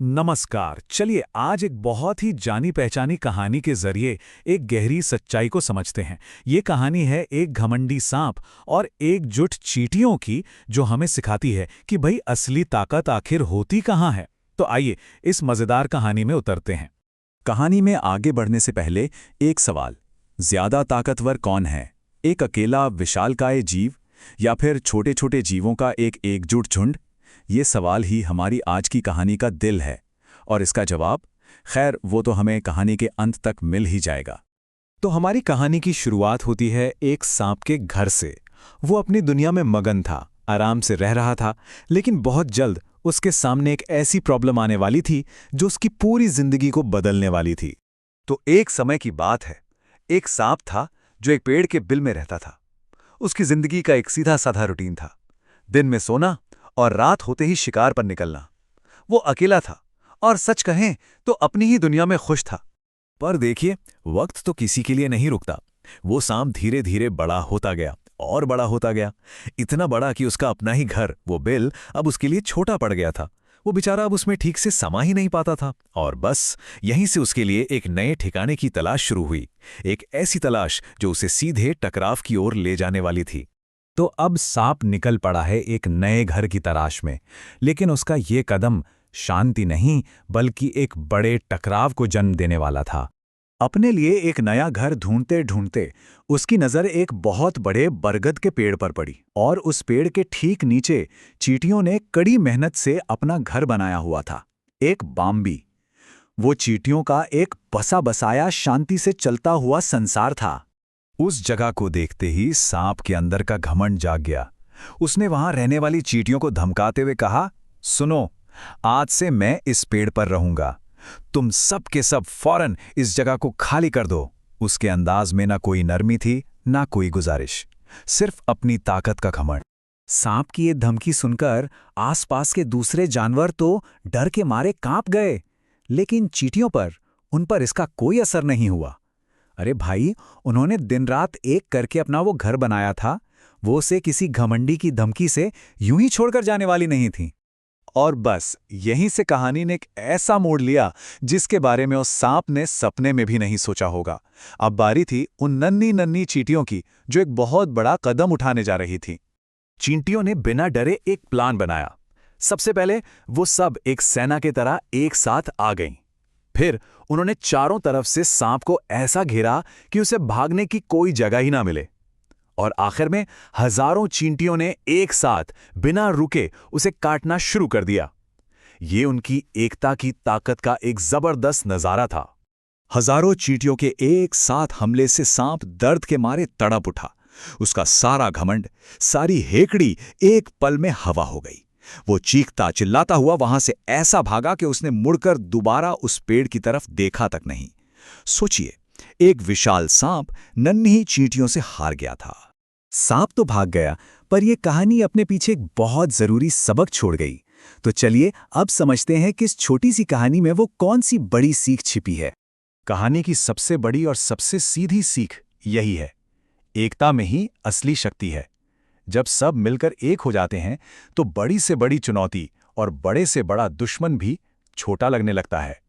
नमस्कार। चलिए आज एक बहुत ही जानी पहचानी कहानी के जरिए एक गहरी सच्चाई को समझते हैं। ये कहानी है एक घमंडी सांप और एकजुट चींटियों की, जो हमें सिखाती है कि भाई असली ताकत आखिर होती कहाँ है। तो आइए इस मजेदार कहानी में उतरते हैं। कहानी में आगे बढ़ने से पहले एक सवाल। ज्यादा ताकतवर कौन है? एक अकेला विशालकाय जीव या फिर छोटे छोटे जीवों का एक एकजुट झुंड? ये सवाल ही हमारी आज की कहानी का दिल है। और इसका जवाब, खैर, वो तो हमें कहानी के अंत तक मिल ही जाएगा। तो हमारी कहानी की शुरुआत होती है एक सांप के घर से। वो अपनी दुनिया में मगन था, आराम से रह रहा था, लेकिन बहुत जल्द उसके सामने एक ऐसी प्रॉब्लम आने वाली थी जो उसकी पूरी जिंदगी को बदलने वाली थी। तो एक समय की बात है। एक सांप था जो एक पेड़ के बिल में रहता था। उसकी जिंदगी का एक सीधा साधा रूटीन था। दिन में सोना और रात होते ही शिकार पर निकलना। वो अकेला था और सच कहें तो अपनी ही दुनिया में खुश था। पर देखिए, वक्त तो किसी के लिए नहीं रुकता। वो सांप धीरे धीरे बड़ा होता गया और बड़ा होता गया, इतना बड़ा कि उसका अपना ही घर, वो बिल, अब उसके लिए छोटा पड़ गया था। वो बेचारा अब उसमें ठीक से समा ही नहीं पाता था। और बस यहीं से उसके लिए एक नए ठिकाने की तलाश शुरू हुई। एक ऐसी तलाश जो उसे सीधे टकराव की ओर ले जाने वाली थी। तो अब सांप निकल पड़ा है एक नए घर की तलाश में। लेकिन उसका ये कदम शांति नहीं, बल्कि एक बड़े टकराव को जन्म देने वाला था। अपने लिए एक नया घर ढूंढते ढूंढते उसकी नज़र एक बहुत बड़े बरगद के पेड़ पर पड़ी। और उस पेड़ के ठीक नीचे चींटियों ने कड़ी मेहनत से अपना घर बनाया हुआ था, एक बाम्बी। वो चींटियों का एक बसा बसाया, शांति से चलता हुआ संसार था। उस जगह को देखते ही सांप के अंदर का घमंड जाग गया। उसने वहां रहने वाली चींटियों को धमकाते हुए कहा, सुनो, आज से मैं इस पेड़ पर रहूंगा। तुम सब के सब फौरन इस जगह को खाली कर दो। उसके अंदाज में ना कोई नरमी थी, ना कोई गुजारिश, सिर्फ अपनी ताकत का घमंड। सांप की ये धमकी सुनकर आसपास के दूसरे जानवर तो डर के मारे कांप गए, लेकिन चींटियों पर, उन पर इसका कोई असर नहीं हुआ। अरे भाई, उन्होंने दिन रात एक करके अपना वो घर बनाया था। वो उसे किसी घमंडी की धमकी से यूं ही छोड़कर जाने वाली नहीं थी। और बस यहीं से कहानी ने एक ऐसा मोड़ लिया जिसके बारे में उस सांप ने सपने में भी नहीं सोचा होगा। अब बारी थी उन नन्ही नन्ही चींटियों की, जो एक बहुत बड़ा कदम उठाने जा रही थी। चींटियों ने बिना डरे एक प्लान बनाया। सबसे पहले वो सब एक सेना की तरह एक साथ आ गईं। फिर उन्होंने चारों तरफ से सांप को ऐसा घेरा कि उसे भागने की कोई जगह ही ना मिले। और आखिर में हजारों चींटियों ने एक साथ बिना रुके उसे काटना शुरू कर दिया। ये उनकी एकता की ताकत का एक जबरदस्त नजारा था। हजारों चींटियों के एक साथ हमले से सांप दर्द के मारे तड़प उठा। उसका सारा घमंड, सारी हेकड़ी एक पल में हवा हो गई। वो चीखता चिल्लाता हुआ वहां से ऐसा भागा कि उसने मुड़कर दोबारा उस पेड़ की तरफ देखा तक नहीं। सोचिए, एक विशाल सांप नन्ही चींटियों से हार गया था। सांप तो भाग गया, पर यह कहानी अपने पीछे एक बहुत जरूरी सबक छोड़ गई। तो चलिए अब समझते हैं कि इस छोटी सी कहानी में वो कौन सी बड़ी सीख छिपी है। कहानी की सबसे बड़ी और सबसे सीधी सीख यही है, एकता में ही असली शक्ति है। जब सब मिलकर एक हो जाते हैं तो बड़ी से बड़ी चुनौती और बड़े से बड़ा दुश्मन भी छोटा लगने लगता है।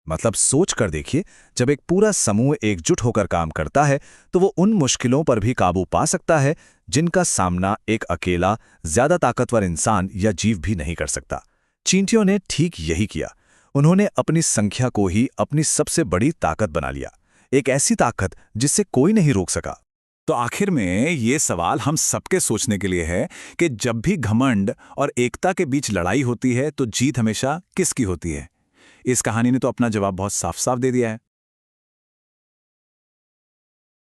मतलब सोच कर देखिए, जब एक पूरा समूह एकजुट होकर काम करता है तो वो उन मुश्किलों पर भी काबू पा सकता है जिनका सामना एक अकेला, ज्यादा ताकतवर इंसान या जीव भी नहीं कर सकता। चींटियों ने ठीक यही किया। उन्होंने अपनी संख्या को ही अपनी सबसे बड़ी ताकत बना लिया, एक ऐसी ताकत जिससे कोई नहीं रोक सका। तो आखिर में ये सवाल हम सबके सोचने के लिए है कि जब भी घमंड और एकता के बीच लड़ाई होती है तो जीत हमेशा किसकी होती है? इस कहानी ने तो अपना जवाब बहुत साफ साफ दे दिया है।